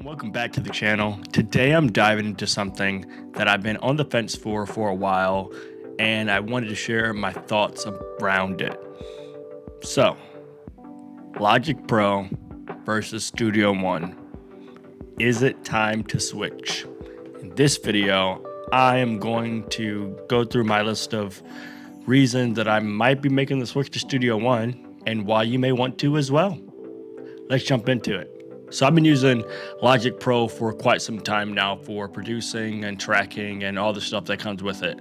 Welcome back to the channel. Today I'm diving into something that I've been on the fence for a while, and I wanted to share my thoughts around it. So, Logic Pro versus Studio One. Is it time to switch? In this video, I am going to go through my list of reasons that I might be making the switch to Studio One and why you may want to as well. Let's jump into it. So I've been using Logic Pro for quite some time now for producing and tracking and all the stuff that comes with it.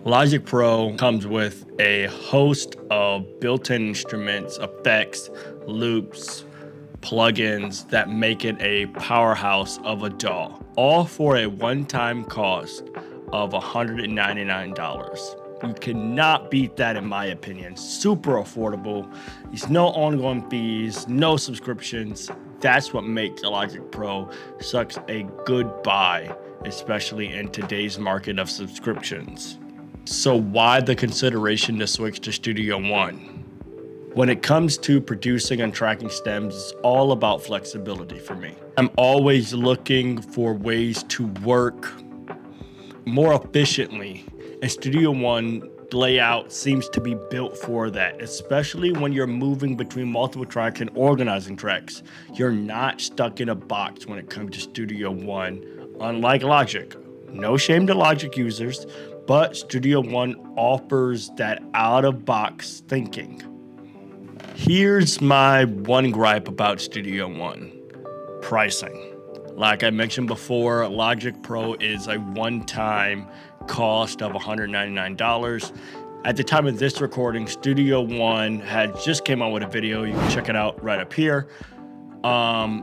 Logic Pro comes with a host of built-in instruments, effects, loops, plugins that make it a powerhouse of a DAW, all for a one-time cost of $199. You cannot beat that in my opinion. Super affordable. There's no ongoing fees, no subscriptions. That's what makes Logic Pro such a good buy, especially in today's market of subscriptions. So why the consideration to switch to Studio One? When it comes to producing and tracking stems, it's all about flexibility for me. I'm always looking for ways to work more efficiently, and Studio One layout seems to be built for that, especially when you're moving between multiple tracks and organizing tracks. You're not stuck in a box when it comes to Studio One, unlike Logic. No shame to Logic users, but Studio One offers that out-of-box thinking. Here's my one gripe about Studio One: pricing. Like I mentioned before, Logic Pro is a one-time cost of $199. At the time of this recording, Studio One had just came out with a video. You can check it out right up here.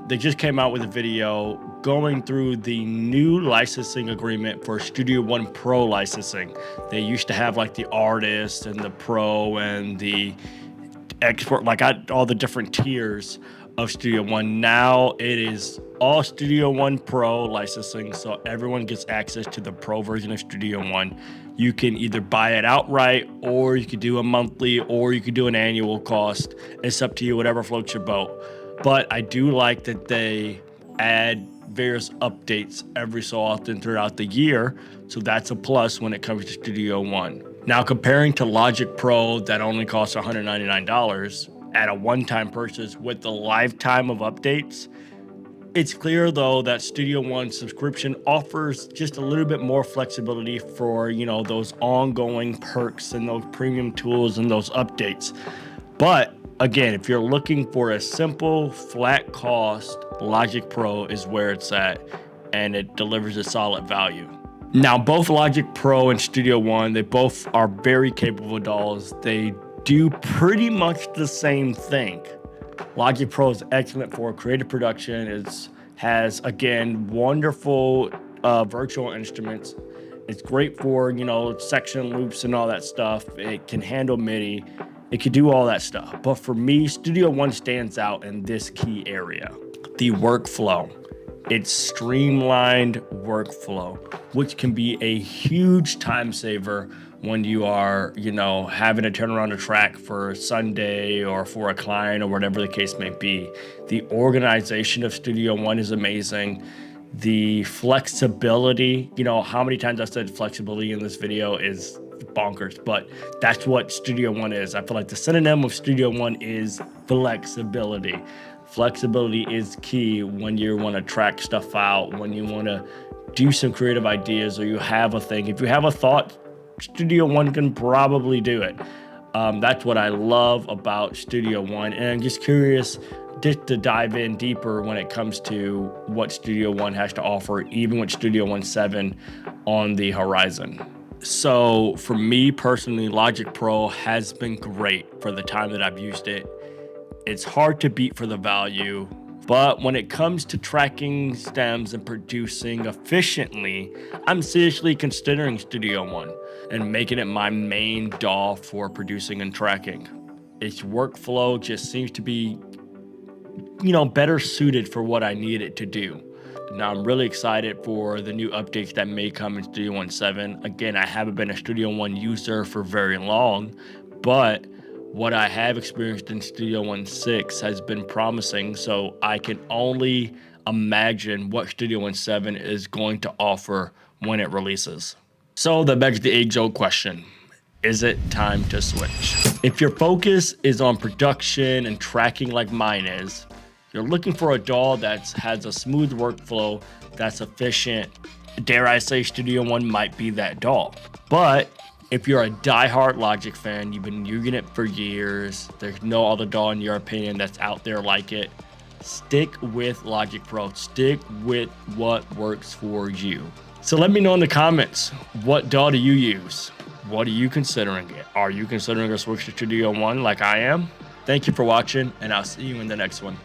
They just came out with a video going through the new licensing agreement for Studio One Pro licensing. They used to have like the artist and the pro and the export, like all the different tiers of Studio One. Now it is all Studio One Pro licensing, so everyone gets access to the Pro version of Studio One. You can either buy it outright, or you could do a monthly, or you could do an annual cost. It's up to you, whatever floats your boat. But I do like that they add various updates every so often throughout the year, so that's a plus when it comes to Studio One. Now, comparing to Logic Pro that only costs $199 at a one-time purchase with the lifetime of updates, it's clear though that Studio One subscription offers just a little bit more flexibility for, those ongoing perks and those premium tools and those updates. But again, if you're looking for a simple flat cost, Logic Pro is where it's at, and it delivers a solid value. Now, both Logic Pro and Studio One, they both are very capable DAWs. They do pretty much the same thing. Logic Pro is excellent for creative production. It has, again, wonderful virtual instruments. It's great for, section loops and all that stuff. It can handle MIDI. It can do all that stuff. But for me, Studio One stands out in this key area: the workflow. It's streamlined workflow, which can be a huge time saver when you are, having to turn around a track for Sunday or for a client or whatever the case may be. The organization of Studio One is amazing. The flexibility, how many times I said flexibility in this video is bonkers, but that's what Studio One is. I feel like the synonym of Studio One is flexibility. Flexibility is key when you want to track stuff out, when you want to do some creative ideas, or you have a thing. If you have a thought, Studio One can probably do it. That's what I love about Studio One, and I'm just curious just to dive in deeper when it comes to what Studio One has to offer, even with Studio One 7 on the horizon. So for me personally, Logic Pro has been great for the time that I've used it. It's hard to beat for the value, but when it comes to tracking stems and producing efficiently, I'm seriously considering Studio One and making it my main DAW for producing and tracking. Its workflow just seems to be, better suited for what I need it to do. Now, I'm really excited for the new updates that may come in Studio One 7. Again, I haven't been a Studio One user for very long, but what I have experienced in Studio One 6 has been promising, so I can only imagine what Studio One 7 is going to offer when it releases. So that begs the age-old question. Is it time to switch? If your focus is on production and tracking like mine is, you're looking for a DAW that has a smooth workflow, that's efficient, dare I say Studio One might be that DAW. But if you're a die-hard Logic fan, you've been using it for years, there's no other DAW in your opinion that's out there like it, stick with Logic Pro. Stick with what works for you. So let me know in the comments, what DAW do you use? What are you considering it? Are you considering a switch to Studio One like I am? Thank you for watching, and I'll see you in the next one.